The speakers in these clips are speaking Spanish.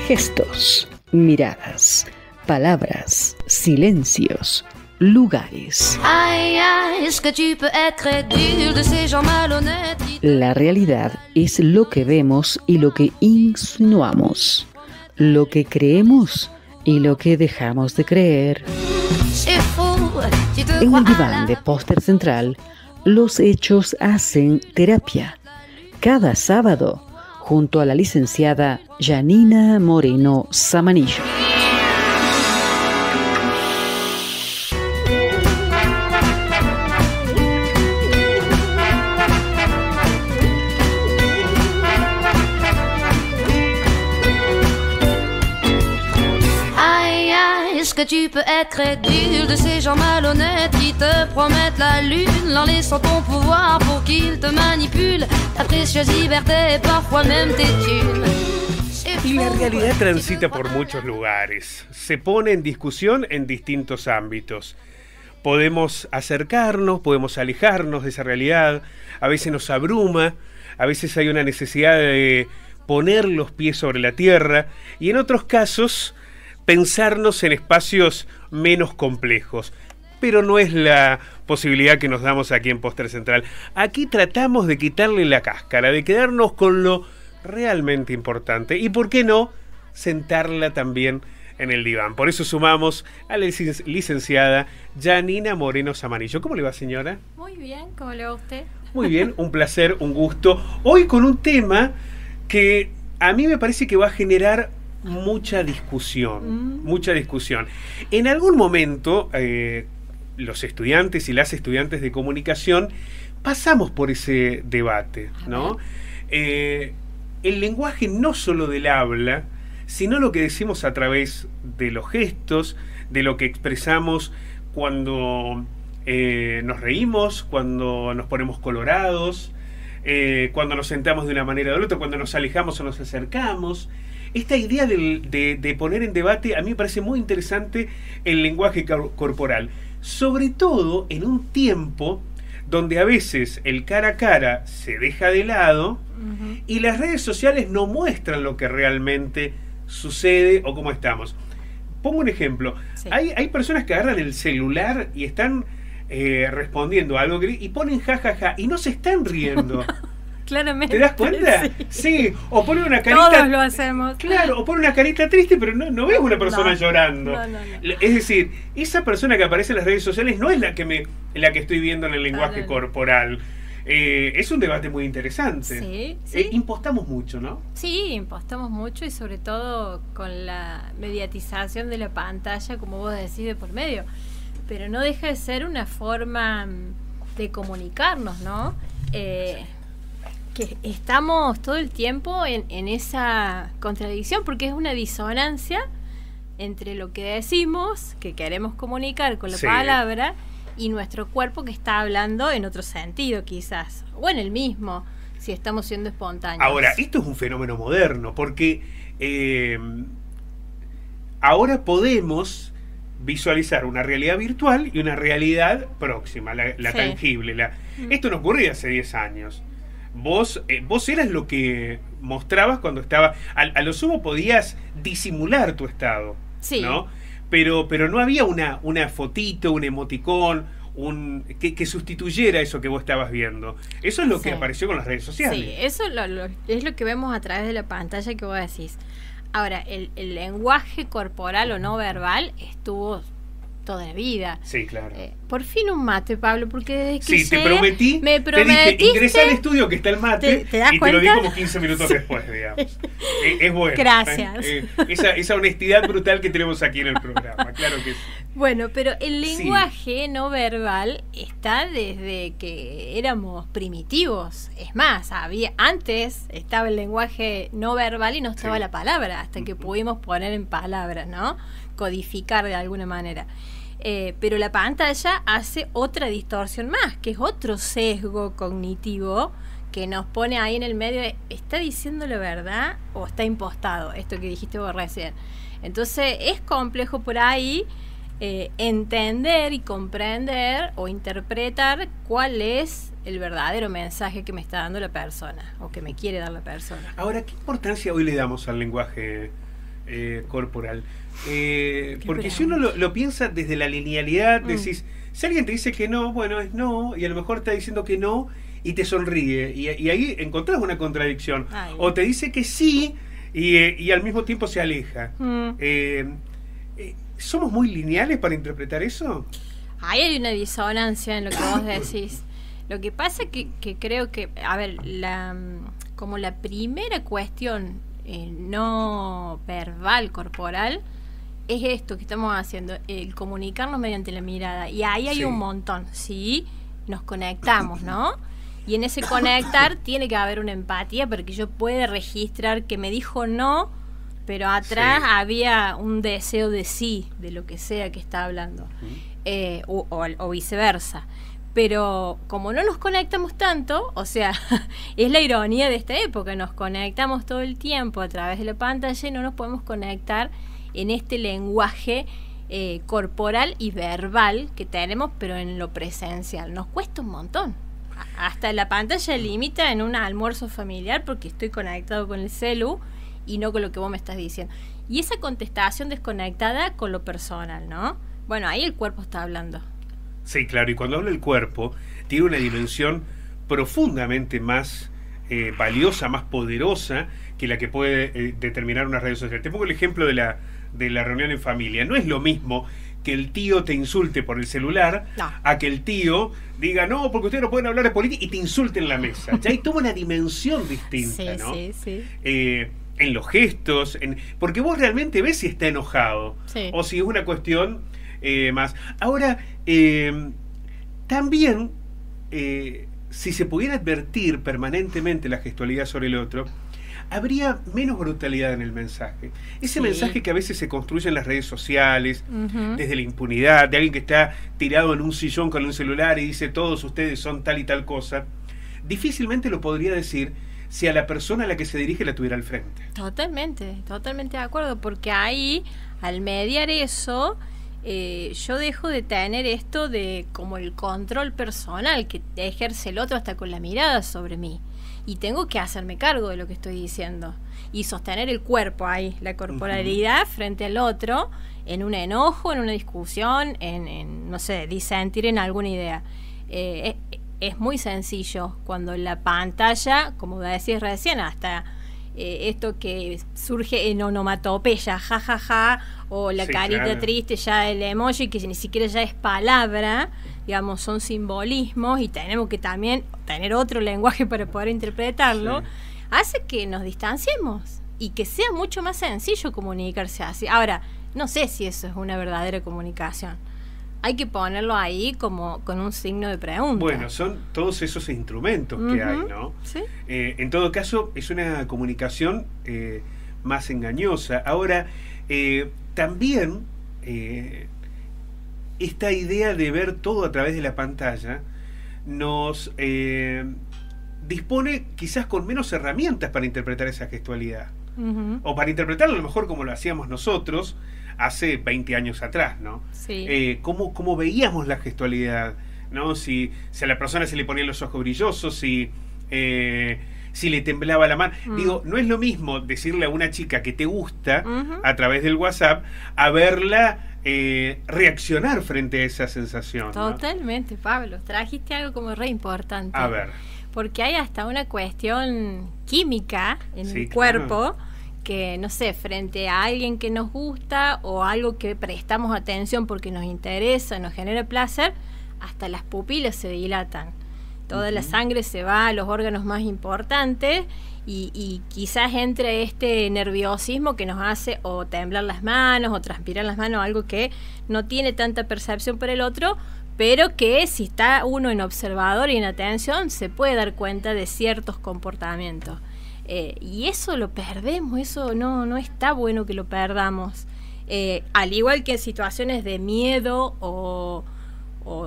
Gestos, miradas, palabras, silencios, lugares. La realidad es lo que vemos y lo que insinuamos, lo que creemos y lo que dejamos de creer. En el diván de Póster Central, los hechos hacen terapia. Cada sábado, junto a la licenciada Janina Moreno Samanillo. Que tu peux être crédule de ces gens malhonnêtes qui te promettent la lune en laissant ton pouvoir pour qu'ils te manipulent ta précieuse liberté et parfois même tes thunes. Y la realidad transita por muchos lugares, se pone en discusión en distintos ámbitos. Podemos acercarnos, podemos alejarnos de esa realidad, a veces nos abruma, a veces hay una necesidad de poner los pies sobre la tierra y en otros casos pensarnos en espacios menos complejos. Pero no es la posibilidad que nos damos aquí en Póster Central. Aquí tratamos de quitarle la cáscara, de quedarnos con lo realmente importante. Y por qué no, sentarla también en el diván. Por eso sumamos a la licenciada Janina Moreno Samanillo. ¿Cómo le va, señora? Muy bien, ¿cómo le va a usted? Muy bien, un placer, un gusto. Hoy con un tema que a mí me parece que va a generar mucha discusión, mucha discusión. En algún momento, los estudiantes y las estudiantes de comunicación pasamos por ese debate, ¿no? El lenguaje no solo del habla, sino lo que decimos a través de los gestos, de lo que expresamos cuando nos reímos, cuando nos ponemos colorados, cuando nos sentamos de una manera o de otra, cuando nos alejamos o nos acercamos. Esta idea de poner en debate a mí me parece muy interesante el lenguaje corporal, sobre todo en un tiempo donde a veces el cara a cara se deja de lado y las redes sociales no muestran lo que realmente sucede o cómo estamos. Pongo un ejemplo, sí. Hay personas que agarran el celular y están respondiendo a algo y ponen jajaja y no se están riendo. Claramente. ¿Te das cuenta? Sí. O pone una carita. Todos lo hacemos. Claro, o pone una carita triste, pero no ves una persona llorando. No. Es decir, esa persona que aparece en las redes sociales no es la que estoy viendo en el lenguaje corporal. Es un debate muy interesante. Sí. Impostamos mucho, ¿no? Sí, impostamos mucho y sobre todo con la mediatización de la pantalla, como vos decís, de por medio. Pero no deja de ser una forma de comunicarnos, ¿no? Que estamos todo el tiempo en esa contradicción, porque es una disonancia entre lo que decimos, que queremos comunicar con la palabra, y nuestro cuerpo que está hablando en otro sentido quizás, o en el mismo, si estamos siendo espontáneos. Ahora, esto es un fenómeno moderno, porque ahora podemos visualizar una realidad virtual y una realidad próxima, la tangible. Esto no ocurría hace 10 años. Vos eras lo que mostrabas cuando estaba... A lo sumo podías disimular tu estado, sí, ¿no? Pero no había una fotito, un emoticón, que sustituyera eso que vos estabas viendo. Eso es lo que apareció con las redes sociales. Sí, eso es lo que vemos a través de la pantalla que vos decís. Ahora, el lenguaje corporal o no verbal estuvo toda la vida. Sí, claro. Por fin un mate, Pablo, porque desde que te prometí, me te dije, ingresa al estudio que está el mate, ¿te das y cuenta? te lo di como 15 minutos después, digamos. Es bueno. Gracias. Esa honestidad brutal que tenemos aquí en el programa, claro que sí. Bueno, pero el lenguaje no verbal está desde que éramos primitivos. Es más, antes estaba el lenguaje no verbal y no estaba la palabra, hasta que pudimos poner en palabras, ¿no? Codificar de alguna manera. Pero la pantalla hace otra distorsión más, que es otro sesgo cognitivo que nos pone ahí en el medio de, ¿está diciendo la verdad o está impostado? Esto que dijiste vos recién. Entonces es complejo por ahí entender y comprender o interpretar cuál es el verdadero mensaje que me está dando la persona o que me quiere dar la persona. Ahora, ¿qué importancia hoy le damos al lenguaje corporal. Porque si uno lo piensa desde la linealidad, decís, si alguien te dice que no, bueno, es no, y a lo mejor está diciendo que no, y te sonríe, y ahí encontrás una contradicción. Ay. O te dice que sí, y al mismo tiempo se aleja. ¿Somos muy lineales para interpretar eso? Ahí hay una disonancia en lo que vos decís. Lo que pasa que creo que, a ver, como la primera cuestión no verbal corporal es esto que estamos haciendo, el comunicarnos mediante la mirada. Y ahí hay un montón, sí, nos conectamos, ¿no? Y en ese conectar tiene que haber una empatía porque yo pueda registrar que me dijo no, pero atrás había un deseo de sí, de lo que sea que está hablando, o viceversa. Pero como no nos conectamos tanto, o sea, es la ironía de esta época, nos conectamos todo el tiempo a través de la pantalla y no nos podemos conectar en este lenguaje corporal y verbal que tenemos, pero en lo presencial. Nos cuesta un montón. Hasta la pantalla limita en un almuerzo familiar porque estoy conectado con el celu y no con lo que vos me estás diciendo. Y esa contestación desconectada con lo personal, ¿no? Bueno, ahí el cuerpo está hablando. Sí, claro, y cuando habla el cuerpo, tiene una dimensión profundamente más valiosa, más poderosa que la que puede determinar una red social. Te pongo el ejemplo de la reunión en familia. No es lo mismo que el tío te insulte por el celular a que el tío diga, no, porque ustedes no pueden hablar de política y te insulte en la mesa. Ya ahí toma una dimensión distinta, ¿no? Sí. En los gestos, porque vos realmente ves si está enojado o si es una cuestión más. Ahora, también, si se pudiera advertir permanentemente la gestualidad sobre el otro, habría menos brutalidad en el mensaje. Ese mensaje que a veces se construye en las redes sociales, desde la impunidad, de alguien que está tirado en un sillón con un celular y dice todos ustedes son tal y tal cosa, difícilmente lo podría decir si a la persona a la que se dirige la tuviera al frente. Totalmente de acuerdo, porque ahí, al mediar eso, yo dejo de tener esto de como el control personal que ejerce el otro hasta con la mirada sobre mí. Y tengo que hacerme cargo de lo que estoy diciendo y sostener el cuerpo ahí, la corporalidad frente al otro, en un enojo, en una discusión, en no sé, disentir en alguna idea. Es muy sencillo cuando la pantalla, como decís recién, hasta esto que surge en onomatopeya, jajaja, o la carita triste, ya el emoji, que ni siquiera ya es palabra, digamos, son simbolismos y tenemos que también tener otro lenguaje para poder interpretarlo, hace que nos distanciemos y que sea mucho más sencillo comunicarse así. Ahora, no sé si eso es una verdadera comunicación. Hay que ponerlo ahí como con un signo de pregunta. Bueno, son todos esos instrumentos que hay, ¿no? ¿Sí? En todo caso, es una comunicación más engañosa. Ahora, también esta idea de ver todo a través de la pantalla nos dispone quizás con menos herramientas para interpretar esa gestualidad. O para interpretarlo a lo mejor como lo hacíamos nosotros hace 20 años atrás, ¿no? Sí. ¿Cómo veíamos la gestualidad? ¿No? Si a la persona se le ponían los ojos brillosos, si le temblaba la mano. Digo, no es lo mismo decirle a una chica que te gusta a través del WhatsApp a verla reaccionar frente a esa sensación. Totalmente, ¿no? Pablo, trajiste algo como re importante. A ver. Porque hay hasta una cuestión química en el cuerpo que, no sé, frente a alguien que nos gusta o algo que prestamos atención porque nos interesa, nos genera placer, hasta las pupilas se dilatan. Toda la sangre se va a los órganos más importantes y quizás entre este nerviosismo que nos hace o temblar las manos o transpirar las manos, algo que no tiene tanta percepción para el otro, pero que si está uno en observador y en atención se puede dar cuenta de ciertos comportamientos. Y eso lo perdemos, eso no está bueno que lo perdamos. Al igual que en situaciones de miedo o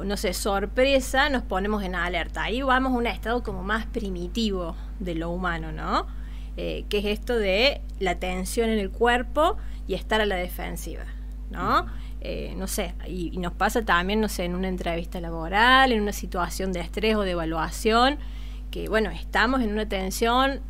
no sé, sorpresa, nos ponemos en alerta. Ahí vamos a un estado como más primitivo de lo humano, ¿no? Que es esto de la tensión en el cuerpo y estar a la defensiva, ¿no? No sé, y nos pasa también, no sé, en una entrevista laboral, en una situación de estrés o de evaluación, que bueno, estamos en una tensión,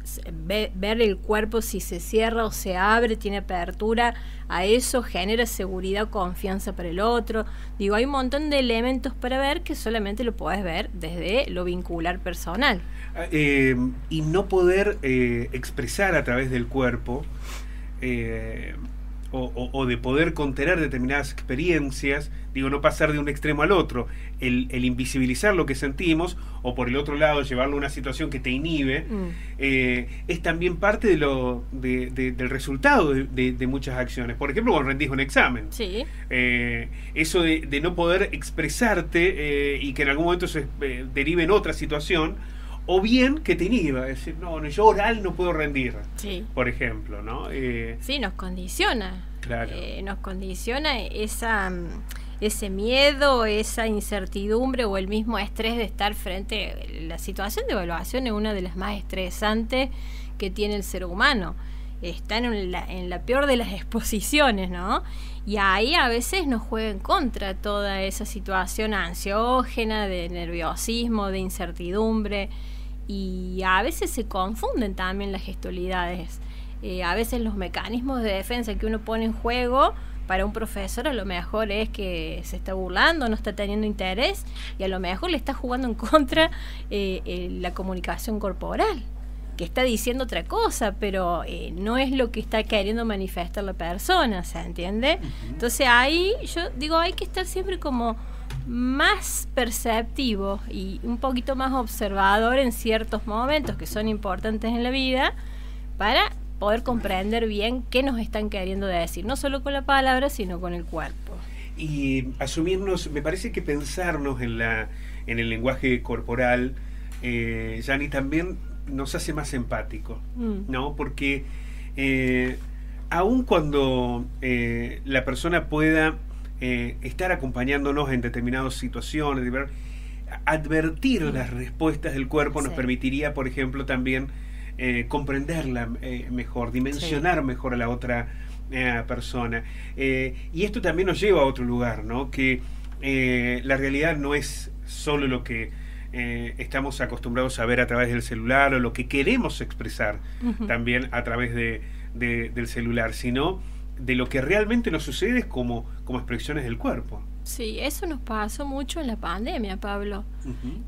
ver el cuerpo si se cierra o se abre, tiene apertura, a eso genera seguridad, confianza para el otro. Digo, hay un montón de elementos para ver que solamente lo podés ver desde lo vincular personal. Y no poder expresar a través del cuerpo, o de poder contener determinadas experiencias, digo, no pasar de un extremo al otro, el invisibilizar lo que sentimos, o por el otro lado llevarlo a una situación que te inhibe, es también parte del resultado de muchas acciones. Por ejemplo, cuando rendís un examen, sí. Eso de no poder expresarte y que en algún momento se derive en otra situación, o bien que te inhiba, es decir, no, yo oral no puedo rendir, sí. Por ejemplo, ¿no? Sí, nos condiciona. Claro. Nos condiciona ese miedo, esa incertidumbre o el mismo estrés de estar frente. La situación de evaluación es una de las más estresantes que tiene el ser humano. Está en la peor de las exposiciones, ¿no? Y ahí a veces nos juega en contra toda esa situación ansiógena, de nerviosismo, de incertidumbre, y a veces se confunden también las gestualidades. A veces los mecanismos de defensa que uno pone en juego para un profesor a lo mejor es que se está burlando, no está teniendo interés, y a lo mejor le está jugando en contra la comunicación corporal, que está diciendo otra cosa, pero no es lo que está queriendo manifestar la persona, ¿se entiende? Uh-huh. Entonces ahí yo digo, hay que estar siempre como más perceptivo y un poquito más observador en ciertos momentos que son importantes en la vida para poder comprender bien qué nos están queriendo decir, no solo con la palabra, sino con el cuerpo. Y asumirnos, me parece que pensarnos en el lenguaje corporal, Yani, también nos hace más empáticos, ¿no? Porque aun cuando la persona pueda estar acompañándonos en determinadas situaciones, advertir las respuestas del cuerpo nos permitiría, por ejemplo, también comprenderla mejor, dimensionar mejor a la otra persona. Y esto también nos lleva a otro lugar, ¿no? Que la realidad no es solo lo que estamos acostumbrados a ver a través del celular o lo que queremos expresar también a través del celular, sino de lo que realmente nos sucede como expresiones del cuerpo. Sí, eso nos pasó mucho en la pandemia, Pablo,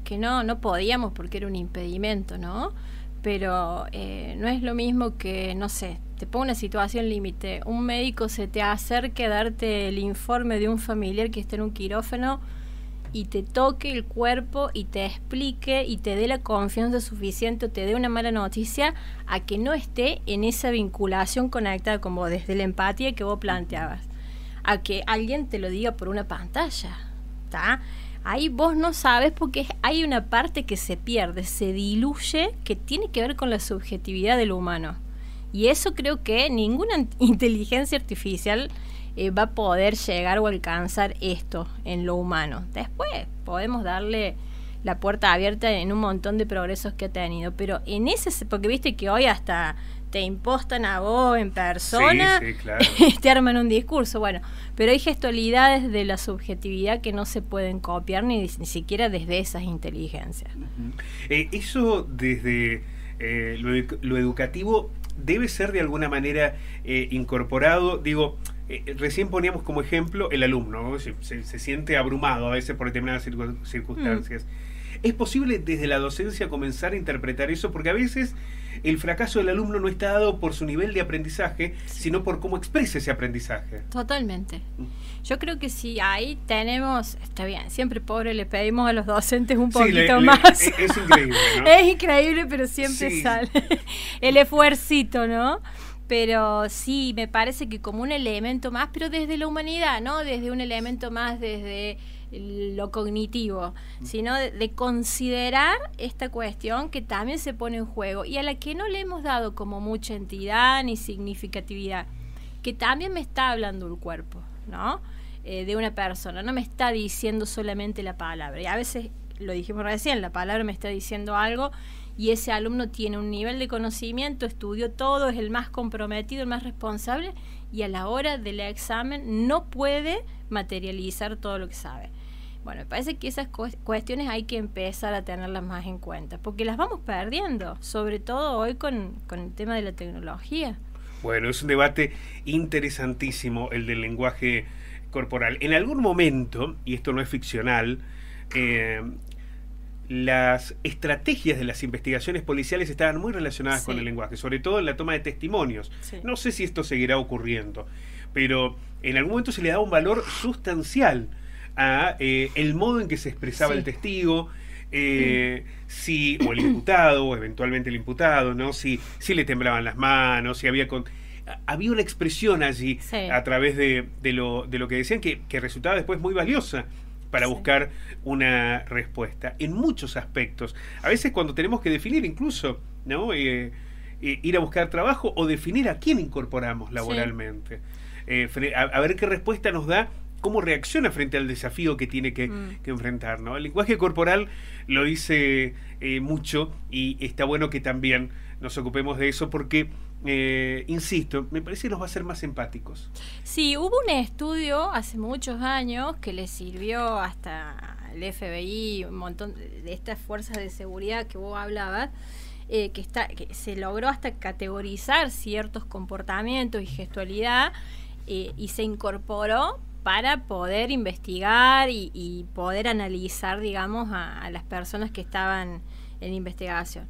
que no podíamos porque era un impedimento, ¿no? Pero no es lo mismo que, no sé, te pongo una situación límite, un médico se te acerque a darte el informe de un familiar que está en un quirófano y te toque el cuerpo y te explique y te dé la confianza suficiente o te dé una mala noticia a que no esté en esa vinculación conectada como desde la empatía que vos planteabas, a que alguien te lo diga por una pantalla, ¿está? Ahí vos no sabes porque hay una parte que se pierde, se diluye, que tiene que ver con la subjetividad del humano. Y eso creo que ninguna inteligencia artificial va a poder llegar o alcanzar esto en lo humano. Después podemos darle la puerta abierta en un montón de progresos que ha tenido, pero en ese, porque viste que hoy hasta te impostan a vos en persona, sí, claro. Te arman un discurso, bueno, pero hay gestualidades de la subjetividad que no se pueden copiar ni siquiera desde esas inteligencias. Eso desde lo educativo debe ser de alguna manera incorporado, digo, recién poníamos como ejemplo el alumno, ¿no? Se siente abrumado a veces por determinadas circunstancias. ¿Es posible desde la docencia comenzar a interpretar eso? Porque a veces el fracaso del alumno no está dado por su nivel de aprendizaje, sino por cómo expresa ese aprendizaje. Totalmente. Yo creo que si ahí tenemos, está bien, siempre pobre le pedimos a los docentes un poquito más. Es increíble, ¿no? Es increíble, pero siempre sale el esfuercito, ¿no? Pero sí, me parece que como un elemento más, pero desde la humanidad, ¿no? Desde un elemento más, desde lo cognitivo, sino de considerar esta cuestión que también se pone en juego y a la que no le hemos dado como mucha entidad ni significatividad, que también me está hablando el cuerpo, ¿no? De una persona, no me está diciendo solamente la palabra, y a veces, lo dijimos recién, la palabra me está diciendo algo y ese alumno tiene un nivel de conocimiento, estudió todo, es el más comprometido, el más responsable, y a la hora del examen no puede materializar todo lo que sabe. Bueno, me parece que esas cuestiones hay que empezar a tenerlas más en cuenta, porque las vamos perdiendo, sobre todo hoy con el tema de la tecnología. Bueno, es un debate interesantísimo el del lenguaje corporal. En algún momento, y esto no es ficcional, las estrategias de las investigaciones policiales estaban muy relacionadas con el lenguaje, sobre todo en la toma de testimonios. Sí. No sé si esto seguirá ocurriendo, pero en algún momento se le da un valor sustancial a el modo en que se expresaba el testigo, si, o el imputado, o eventualmente el imputado, ¿no? Si le temblaban las manos, si había había una expresión allí a través de lo que decían que resultaba después muy valiosa para buscar una respuesta en muchos aspectos. A veces cuando tenemos que definir incluso, ¿no? Ir a buscar trabajo o definir a quién incorporamos laboralmente, a ver qué respuesta nos da, cómo reacciona frente al desafío que tiene que enfrentar, ¿no? El lenguaje corporal lo dice mucho, y está bueno que también nos ocupemos de eso porque, insisto, me parece que nos va a hacer más empáticos. Sí, hubo un estudio hace muchos años que le sirvió hasta el FBI, un montón de estas fuerzas de seguridad que vos hablabas, que se logró hasta categorizar ciertos comportamientos y gestualidad, y se incorporó para poder investigar y poder analizar, digamos, a las personas que estaban en investigación.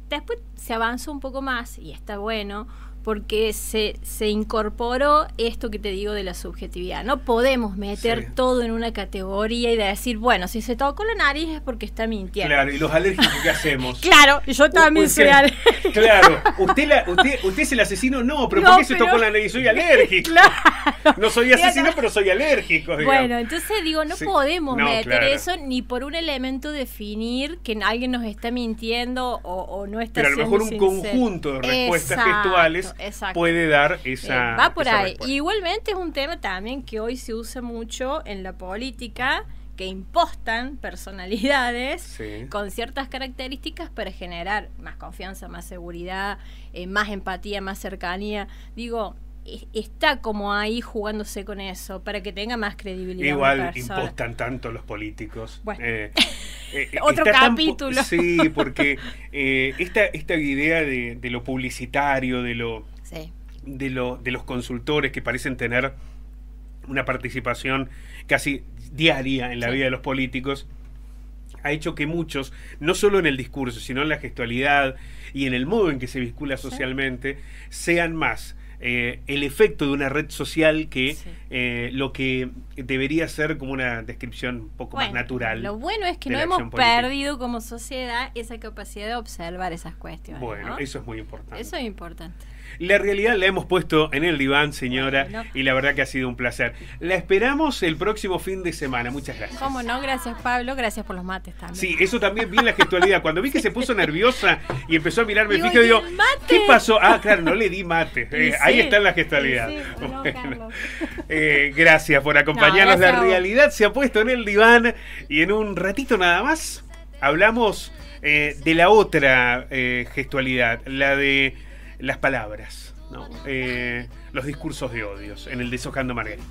Después se avanzó un poco más, y está bueno, porque se incorporó esto que te digo de la subjetividad. No podemos meter todo en una categoría y decir, bueno, si se tocó la nariz es porque está mintiendo. Claro, y los alérgicos que hacemos. Claro, yo también soy alérgico. Claro, usted es el asesino, no, pero ¿por qué se tocó la nariz? Soy alérgico. Claro. No soy asesino, pero soy alérgico. Digamos. Bueno, entonces digo, no podemos meter eso ni por un elemento definir que alguien nos está mintiendo o no está siendo sincero. Pero a lo mejor un conjunto de respuestas gestuales puede dar esa va por ahí. Respuesta. Igualmente es un tema también que hoy se usa mucho en la política, que impostan personalidades con ciertas características para generar más confianza, más seguridad, más empatía, más cercanía. Digo, está como ahí jugándose con eso para que tenga más credibilidad. Igual impostan tanto los políticos. Bueno. Otro capítulo. Sí, porque esta idea de lo publicitario, de los consultores que parecen tener una participación casi diaria en la vida de los políticos, ha hecho que muchos, no solo en el discurso, sino en la gestualidad y en el modo en que se vincula socialmente, sean más el efecto de una red social que lo que debería ser como una descripción un poco más natural. Lo bueno es que no hemos perdido como sociedad esa capacidad de observar esas cuestiones. Bueno, ¿no? Eso es muy importante. Eso es importante. La realidad la hemos puesto en el diván, señora, y la verdad que ha sido un placer. La esperamos el próximo fin de semana. Muchas gracias. ¿Cómo no? Gracias, Pablo. Gracias por los mates también. Sí, eso también vi en la gestualidad. Cuando vi que se puso nerviosa y empezó a mirarme fijo, digo, ¿qué pasó? Ah, claro, no le di mate. Ahí está en la gestualidad. Bueno, gracias por acompañarnos. La realidad se ha puesto en el diván, y en un ratito nada más hablamos de la otra gestualidad, la de las palabras, ¿no? Los discursos de odios en el Deshojando Margarita.